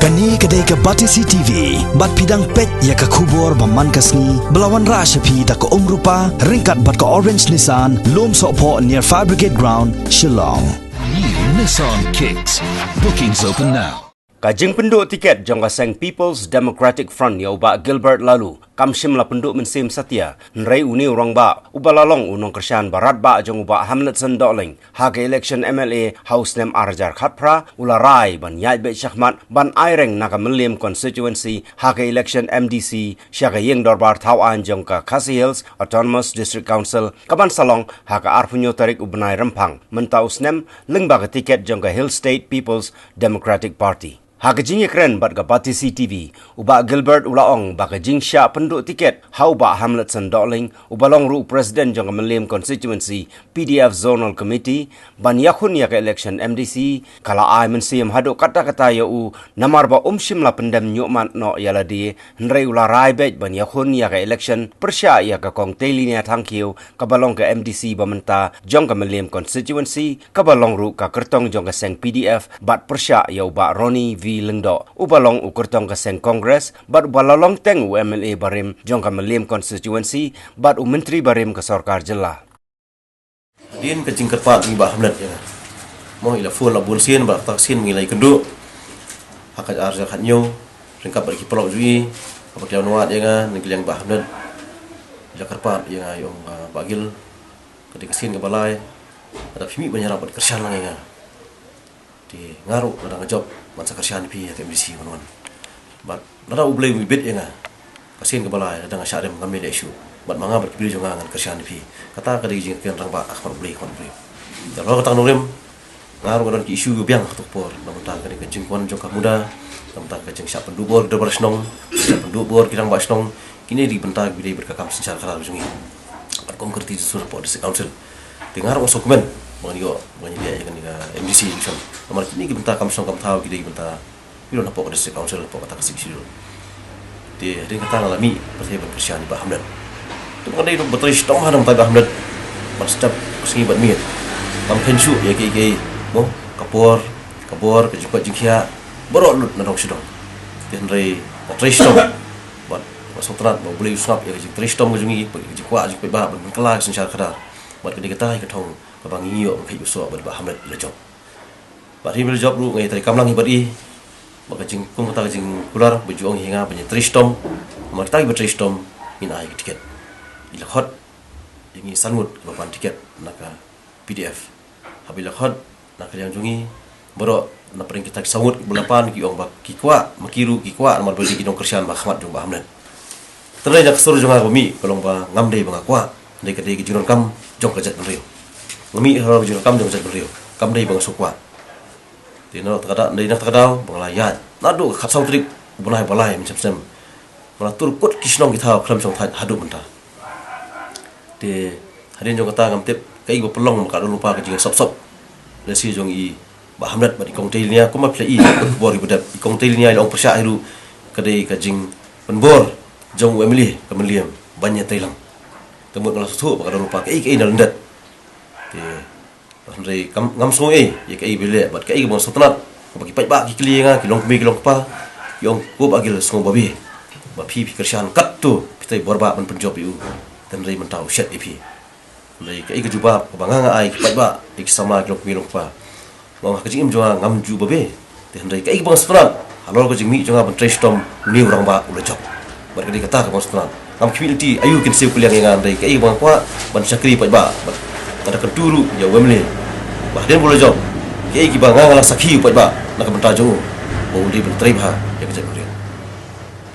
Kani kedai ke Batisi TV, bat pidang pet ya ke kubur baman kasni, belawan rasyapi tak ke rupa, ringkat bat ke Orange Nissan, lom sokpo near Fire Brigade Ground, Shillong. New Nissan Kicks. Bookings open now. Kajing penduk tiket jangka Seng People's Democratic Front ya ubak Gilbert lalu. Kamshim la penduk mensim Satya. Nrai uni orang ba. Ubalalong unong kersian barat ba jang ubak Hamletson Doling. Haga election MLA House Nem Arjar Khatpra. Ularai ban yai bet syahmat ban aireng naga Meliam constituency. Haga election MDC. Syaga yeng dorbar tawan jangka Khasi Hills Autonomous District Council. Kaban salong haga arpunyo tarik ubenai rempang. Mentaus nem lengba ke tiket jangka Hill State People's Democratic Party. Hakajing keren bat ke Batisi TV. Uba Gilbert ulaong bakajing sya penduk tiket. Hau ba Hamletson Doling. Ubalong ru Presiden jangka Meliam Constituency PDF Zonal Committee. Ban yakun ya ke election MDC. Kala ai mensiam haduk kata-kata ya u. Namar ba umshim la pendam nyukmat no ya ladi. Nrai ula rai bet ban yakun ya ke election. Persya ya ke kong telinia tangkiu. Kabalong ke MDC bamenta jangka Meliam Constituency. Kabalong ru ka kertong jangka Seng PDF. Bat persya ya uba Roni V Lengdo. Ubalong ukurtong ke Seng Kongres, bat ubalalong teng UMLA barim jong ke Meliam Constituency, bat menteri barim ke Sorkar Jelah. Din ke jingkat pak ni bah Hamlet ya. Mau ila full la bulsin ba taksin ngilai keduk. Hakat arja khatnyo, ringkap bagi pelok jui, apa kiau nuat ya kan, ngilang bah Hamlet. Ila karpat ya yong bagil ketika sin ke balai. Ada pimi banyak rapat kersian lang ya. Di ngaruh ada ngejob masa kersian pi ya MDC kawan. Bat nada ublay wibit ya nga. Kasin ke balai ada ngasyarem ngambil isu. Bat manga berpilih juga ngan kersian pi. Kata kada izin kian rang ba akhbar ublay kawan ublay. Kalau kata nurim ngaruh kadang ki isu biang hatuk por. Namun tak kada kejeng kawan jongka muda. Namun tak kejeng siap pendubor debar senong. Siap pendubor kirang ba senong. Kini dibentak bidai berkakam secara karar jungi. Bat konkreti sur por di council. Dengar dokumen mengenai dia yang MDC macam nomor ini kita bentar kamu songkam tahu kita bentar kita nak pokok district council pokok kata kasih situ dia hari kata ngalami pertanyaan persiapan Pak Hamlet itu mengenai itu betul istong hadam Pak Hamlet macam kesini buat mir tam pensu ya kiki mo kapur kejumpa jingkia baru lut nadong sidong dia hari istong buat masuk terat mau boleh usap ya istong kejungi jikwa jikwa bah berkelas secara kadar buat kita ketong babang iyo kai usok ber Hamlet le job bari ber job ru ngai tari kamlang ibadi maka jing kum kata jing kular bejuang hinga banyak tristom marta ber tristom ina ai tiket ila hot ini sangut bapan tiket naka PDF habila hot naka yang jungi boro na pering kita sangut bulapan ki ong bak ki kwa makiru ki kwa nomor beli kidong kersian ba Hamlet jong ba Hamlet terlai jak sur jong mi kolong ba ngamdei ba kwa dei kedai ki juron kam jong kajat nrio ngami haro jur kam jong jat beliau kam dei bang sukwa dino takada dei nak takadau bang layat nadu khatsau trik bunai balai macam-macam melatur kot kisnong kita kram song hadu benta de hadin jong kata ngam tip kai go pelong maka lupa ke jing sop-sop lesi jong i ba Hamlet ba di kong tailia kuma play bor ibadat di kong tailia long persya hiru kadai ka jing penbor jong Emily kemeliam banyak tailang temut ngalas tu maka lupa kai nalendat Andre ngam so ya kai bele bat kai bang sotnat bagi pai ba ki klinga ki long pa yong ko bagil so babi ba pi kersian kat tu kita borba ban penjob yu dan rei mentau shet ipi rei kai ke juba banganga ai ki pai ba ki sama ki long pa ngam ka jing jwa ngam ju babe dan rei kai bang sotnat halol ko jing mi jonga ban trestom ni urang ba ula job bar ka kata ka bang sotnat ngam community ayu kin se kuliang ngan rei kai bang kwa ban sakri pai ba ada keduru ya Wembley bahden boleh job kiai ki bang ngala sakhi upat ba nak bentar jo mau di bentrei ba ya kejap dia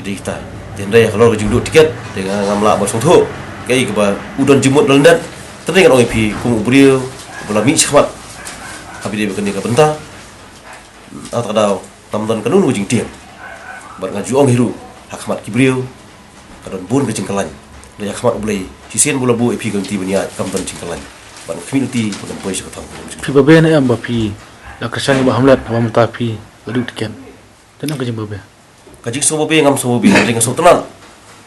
jadi kita tendai kalau ke juduk tiket dengan ngamla ba song tho kiai ki ba udon jimut lendat teringat orang pi kum ubriu bola mi khmat tapi dia berkendi ke bentar atau kadau tamdan kanun ujing tiang bar ngaju ong hiru hakmat kibriu kadon bun ke cingkalan dia hakmat boleh sisen bola bu epi ganti benia kampan cingkalan ban community bukan boy sekotong pi babe na am ba pi la kersan ba Hamlet ba mata pi baduk tiken tenang ke babe kajik so babe ngam so babe ring so tenan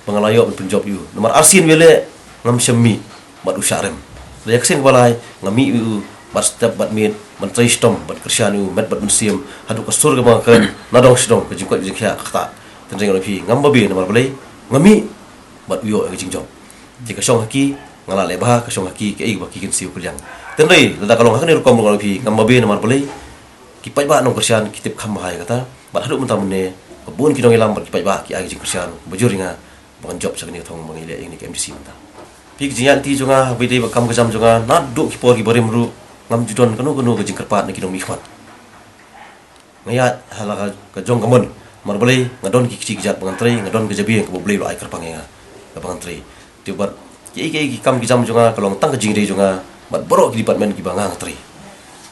pengalayo penjob yu nomor arsin wele ngam syami bad usyarem reaksi balai ngami yu bat step bat min menteri stom bat kersian u met bat musim hadu kasur ke bang kan nadong stom ke jukot jikya kata tendring pi ngam babi namar balai ngami bat uyo ke jingjong jika song haki ngala lebah ke song haki ke ba kikin siu kuliang tendai lada kalong hakni rukom ngol pi ngam babi namar balai ki pai ba nong kersian kitip kham hai kata bat hadu mentam ne bun ki dong ilam bat ki pai ba ki agi jing kersian bajuringa bangan job sakni thong mangile ini ke MDC menta pik jian ti jonga bidai ba kam kejam jonga nadu ki por ki barim ru ngam judon kanu ke jingkerpat ni kidong mikhmat ngayat halaka ke jong kamun mar balai ngadon ki kicik jat pangantri ngadon ke jabi ke boleh lo ai kerpangenga ke pangantri tiubat ki kam ki jam jonga kalong tang ke jingri jonga bat borok ki department ki bangang tri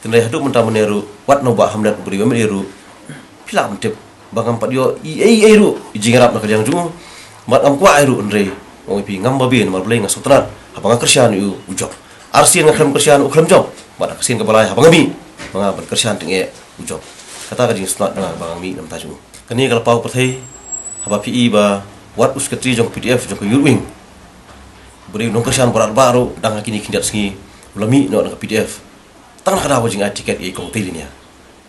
tendai hadu menta meneru wat no ba hamdat beri meneru pila mentep bangam padio i ru jingarap na kajang jung mat am kwa ru ndre oi pi ngam babi mar balai ngasutran habang kersian u ujok arsian ngakram kersian u kram job bat kesin ke balai habang mi manga bat kersian tinge ujok kata ka jing snot na bang mi nam taju kani kala pau pathai haba pi ba wat uskatri jong PDF jong yurwing beri nong kersian berat baru dang kini kindat singi ulami no na PDF tang kada wajing a tiket e kong tilinya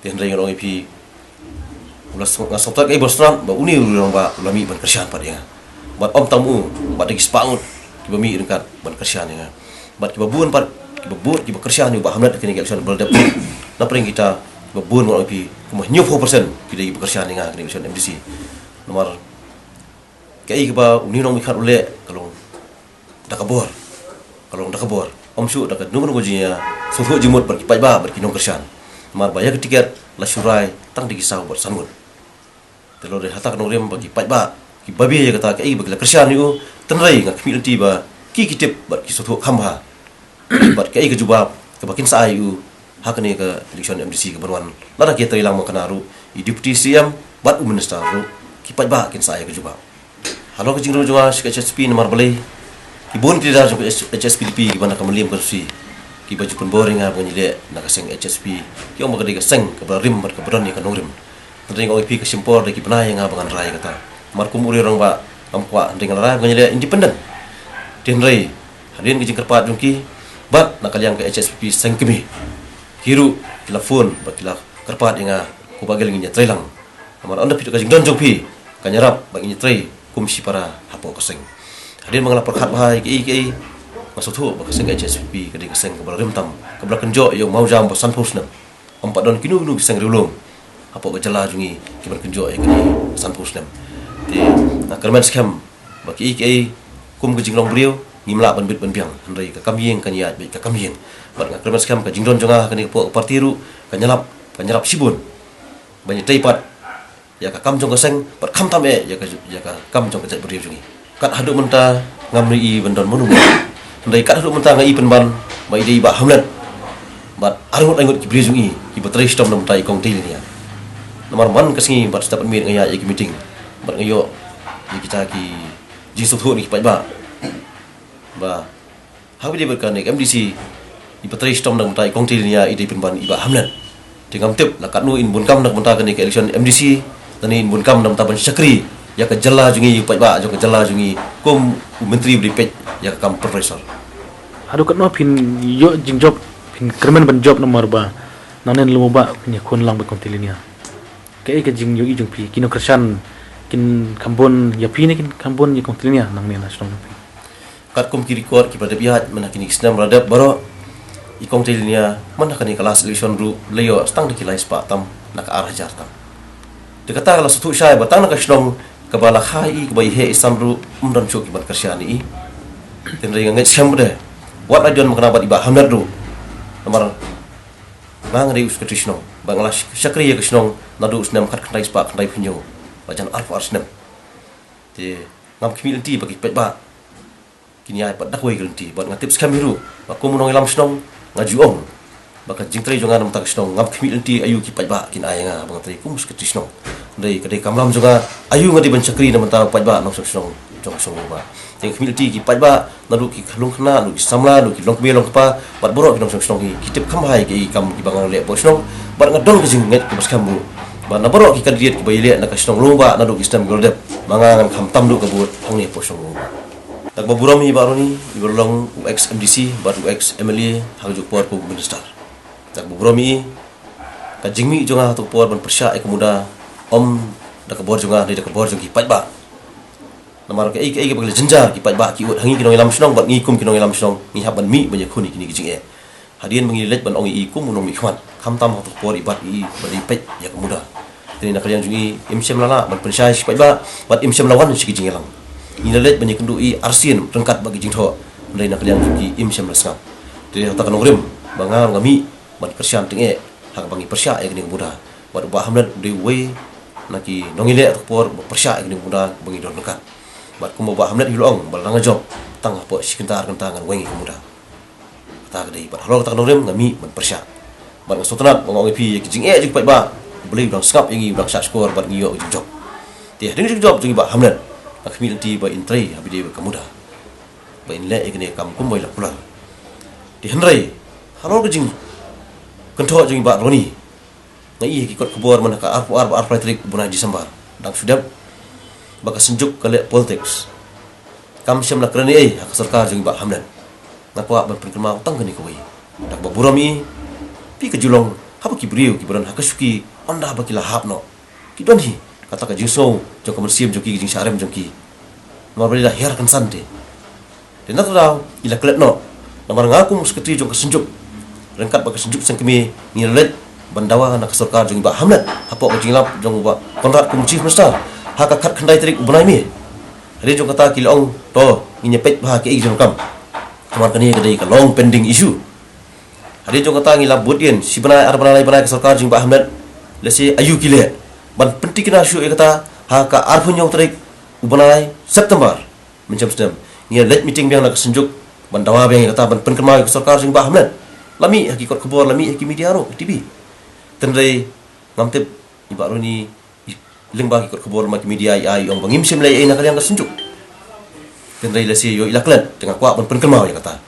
ten ring rong pi ulas ngasoptak e bosran ba uni urang ba ulami ban kersian padia bat om tamu bat digi spaut ki ba mi dekat ban kersian ya bat ki babun pat ki babur ki kersian ni ba hamdat kini kersian beldap na pring kita babun ngol pi kumah 90% kita ibu kersian nga kini kersian MDC nomor kai ba uni nong mikhat ule kalong dakabor om su dakat nunggu jinya suhu jumut berkipai ba berkinong kersian mar bayar tiket la syurai tang digisau bersanut telur de hatak nongrim bagi pai ba ki babi ya kata kai bagi kersian yu tenrai ngak community ba ki kitip ber ki suhu khamha ber kai ke jubab ke bakin sai yu hakne ke election MDC ke berwan lada ki terilang makanaru i deputy CM bat minister ru ki pai ba kin sai ke jubab halo ke jingru jua HSP nomor balai ki bon ti dar HSPDP ki bana kamaliam kursi ki baju pun boring ha bangile nak seng HSP ki om magadi ka seng ke rim ber ke beron ni ka norim tering oi pi ke simpor de ki panai nga bangan rai kata markum uri orang ba amkwa dengan rai bangile independent den rai hadin ke jingkerpat jungki bat nak kaliang ke HSP seng kemi hiru telefon ba kila kerpat nga ku bagel nginya trelang amar anda pitu ka jing don jongpi kanyarap banginya tre kumsi para hapo keseng hadin mengalap perkhat bahai ki masuk baka seng HSP kadi keseng ke rim tam ke belakang jo yang mau jam bosan pusna empat don kinu keseng rulung apa gejala jungi ki berkenjo kadi bosan pusna ti nak kerman skam baki kum ke jinglong beliau ngimla ban bit ban biang handai ka kamyeng kan ya ka kamyeng bat ngak kerman skam ka jingdon jonga kani po partiru kanyalap sibun banyak taipat ya ka kam jong keseng bat kham tam ya ka kam jong ka beriu jungi kat hadu menta ngamri i bandon monum ndai kat hadu menta ngai penban bai dei ba hamlan bat arut angut ki beriu jungi ki batrai stom nam tai kong til nia nomor man kesingi bat dapat meet ngaya ki meeting bat ngayo kita ki jisuk thu ni ki pai ba habi dia berkan MDC i batrai stom nam tai kong til nia i dei penban i ba hamlan tingam tip lakat nu in bun kam nak menta kan ke election MDC tani in bun kam nam taban syakri ya ke jela jungi pai ba jo ke jela jungi kum menteri beripet ya ke kam profesor adu kat no pin yo jing job pin kerman ban job nomor ba nanen lumo ba punya kon lang ba kontilinia ke jing yo i jung pi kino kersan kin kambon ya pi ni kin kambon ya kontilinia nang ni nasional pi kat kum ki record ki pada bihat menakini islam radap baro i kontilinia manakani kelas election ru leyo stang de kilai spa tam nak arah jartam dekata kalau sutu syai batang nak shlong kabala khai bai he isamru umdan choki bat kersiani ten ringa ngai samde wat adon makna bat iba hamdar ru nomor bang ri us krishno banglash syakri ya krishno nadu usnam khat khandai spa khandai phinyo bajan alfa arsnam te ngam community bagi pet ba kini ai pat dakwai granti bat ngatip skamiru ba komunong ilam snong ngajuong baka jingtri jongan nam tak snong ngam community ayu ki pet ba kin ai nga bang tri kumus krishno dei kadai kamlam juga ayu ngadi ban syakri nam ta pet ba nong snong jong song ba te community ki pet ba nalu ki khlung khna lu ki samla lu ki long belong pa bat borok ki nong snong ki kitip khamhai ki kam ki bangang le bo snong bat ngadong ki jing nget ki bas kambu ba na borok ki kadiet ki baile na ka snong lu ba nalu ki stam goldep mangang kham tam du kabut hang ni po snong lu tak baburam hi baroni iberlong UX MDC bat UX MLA hang juk por ko minister tak beromi ka jingmi jonga tu por ban persya ek muda om dak bor jonga ni dak bor jong ki pat ba namar ke ik bagel jenjar ki pat ba ki ut hangi kinong ilam snong bat ngi kum kinong ilam snong ni hab ban mi ban yakuni kini kijing e hadian mengi let ban ong i kum munong mi khwan kham tam tu por ibat i bari pet yak muda tini nak yang jungi imsem lala ban persya ki pat ba bat imsem lawan si kijing elang ni let ban yakundu i arsin rengkat bagi jing tho ndai nak yang jungi imsem lasngap tini tak kanong bangar ngami ban persya tenge hak bangi persya ek ni muda bat ba hamlet de we naki nongile tu por persya ek ni muda bangi don dekat bat ku ba hamlet hilong bal nang job tang po sikintar kentangan wengi muda ta gede bat halo tak kanong ngami ban persya bat sotnat ngong pi ki jing jing pat ba beli dong skap yangi dong sat skor bat ngiyo jing job ti ding jing job jing ba hamlet nak mi nanti ba intre abi de ka muda ba in le ek ni kam kum moi la pula di henry halo ke jing kentho jing ba roni ngai ki kot kubor man ka ar trik bunai Disember dang sudah baka senjuk kale politics kam syam la krani hak sarkar jing ba hamdan nakwa ban perkema utang gani koi dak ba burami pi ke julong haba ki briu ki buran hak suki onda ba ki la hapno ki donhi kata ka jing so jong komersiam jong ki jing sarem jong ki ma bali la her kan sante de nak daw ila klet no namar ngaku musketi jong kesenjuk rengkat baka senjuk sang kemi ngilet bandawa nak sarkar jong ba hamdan hapo ka jinglap jong ba konrat kum chief minister hakakat khandai trik ubnai mi hari jong kata kilong to nginyepet bah ki jong kam kamar kani kadai ka long pending issue hari jong kata ngilap budien si banai ar banai ka sarkar jong ba hamdan lesi ayu kile ban penting na syu kata haka ar pun jong trik ubnai September mencam sedem ngilet meeting biang nak senjuk bandawa biang kata ban penkemai ka sarkar jong ba hamdan lami hakikat kubur lami haki media ro TV tendai ngamtep ibaru ni lembang ikut kubur mak media ai ong bangim sim lai nak yang kesenjuk tendai lasi yo ilaklan tengah kuat ban penkemau ya kata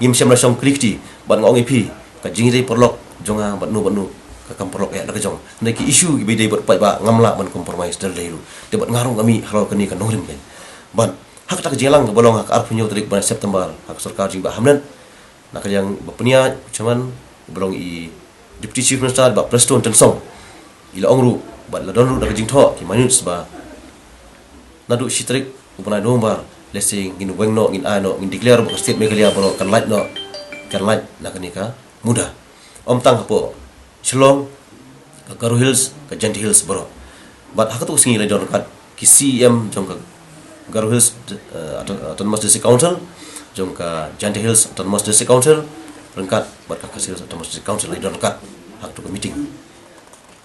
ngim sim la song klikti ban ngong ipi ka jingi perlok jonga banu ka kam perlok ya nak jong ndai ki isu ki bidai ber pai ba ngamla ban compromise dal dai lu de ban ngarung kami halo kani ka norim kan ban hak tak jelang ka bolong hak arf nyu trik ban September hak sarkar jing ba hamdan nak yang bapnia cuman belong i deputy chief minister ba Preston Tensong ila ongru ba la donru nak jing tho ki manus ba nadu sitrik upana nombar lesing ngin wengno ngin ano ngin declare ba state megalia bro kan light nak ni ka muda om tang po Shillong ka Garo Hills ka Jant Hills bro bat hak tu singi la don kat ki CM jong ka Garo Hills Autonomous District Council jom ka Jant Hills Autonomous District Council rengkat buat ka Hills Autonomous District Council lai don kat hak tu meeting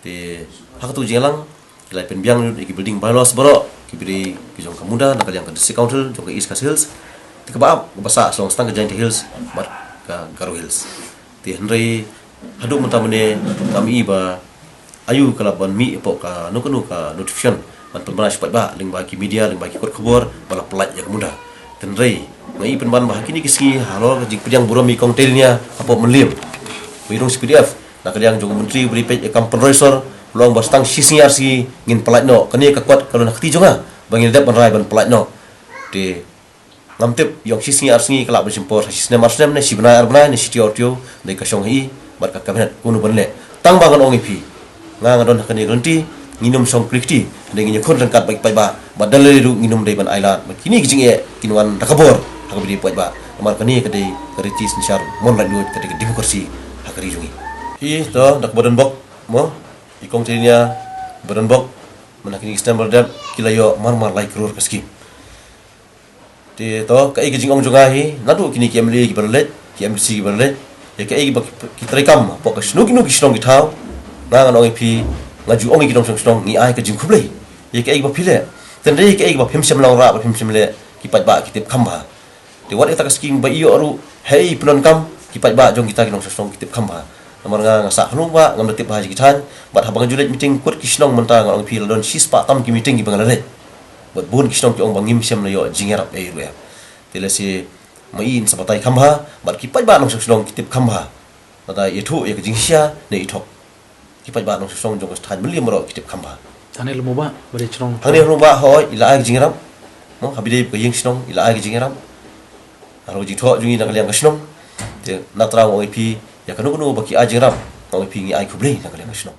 ti hak tu jelang lai penbiang di building bylaws bro ki beri ki jom ka muda nak yang ka District Council jom ka East Hills ti ka baap basa selong stang ka Jant Hills buat ka Garo Hills ti henry hadu mentamane kami ba ayu kalaban mi po ka nu ka notification ban penbana cepat ba ling bagi media ling bagi kot khabor bala pelat yang muda tenrei ngai penban bah kini kiski halo jing pedang burami kong telnya apa menlim wirung PDF nak yang jong menteri beri pej ekam penroisor luang bastang sisiar si ngin pelat no kani ka kuat kalau nak ti jonga bangil dap ban rai ban pelat no de ngamtep yong sisiar singi kelak bersimpor sisne marsem ne si benar benar ne si tio de ka song hi bat ka kabinet kunu banle tang bangan ong ipi ngang don kani ganti nginum song klikti de ngi khon rangkat baik pai ba badal ru nginum de ban ailat kini kijing kinwan rakabor hak bidi puat ba amar kani kadai karitis nishar mon la duit kadai demokrasi hak ri jungi hi to dak badan bok mo ikong tinya badan bok manakini standard dat kilayo marmar lai krur kaskim ti to kai kijing ong junga hi nadu kini kemli ki berlet KMC ki berlet ya kai ki trekam pok snu ki snong ki thau nang ong pi ngaju ong ki dong snong ngi ai ka jing khublei ya kai ba phile tendai kai ba phimsam long ra ba phimsam le ki pat ba ki tip khamba de wat eta kasking ba iyo aru hei penon kam ki pat ba jong kita ki nong snong ki tip khamba namar nga sa hlung ba ngam tip ba ji than bat habang julet meeting kut ki snong menta ngong pi don sis pa tam ki meeting ki bangale bat bun ki snong ki ong bangim sem le yo jingerap e ru ya telesi main sabatai khamba bat ki pat ba nong snong ki tip khamba nada yetu ya ki jingsia ne itok ki pat ba nong snong jong than melim ro ki tip khamba Tane lumo ba bari chong hang lu ba hoi ila ai jingerap mo habide ko ying snong ila ai jingerap aro ji tho jungi nak liang ka snong te natra ong pi Ya kanu baki ajeng ram, nang pingi ai kublei nang kalian ngasno.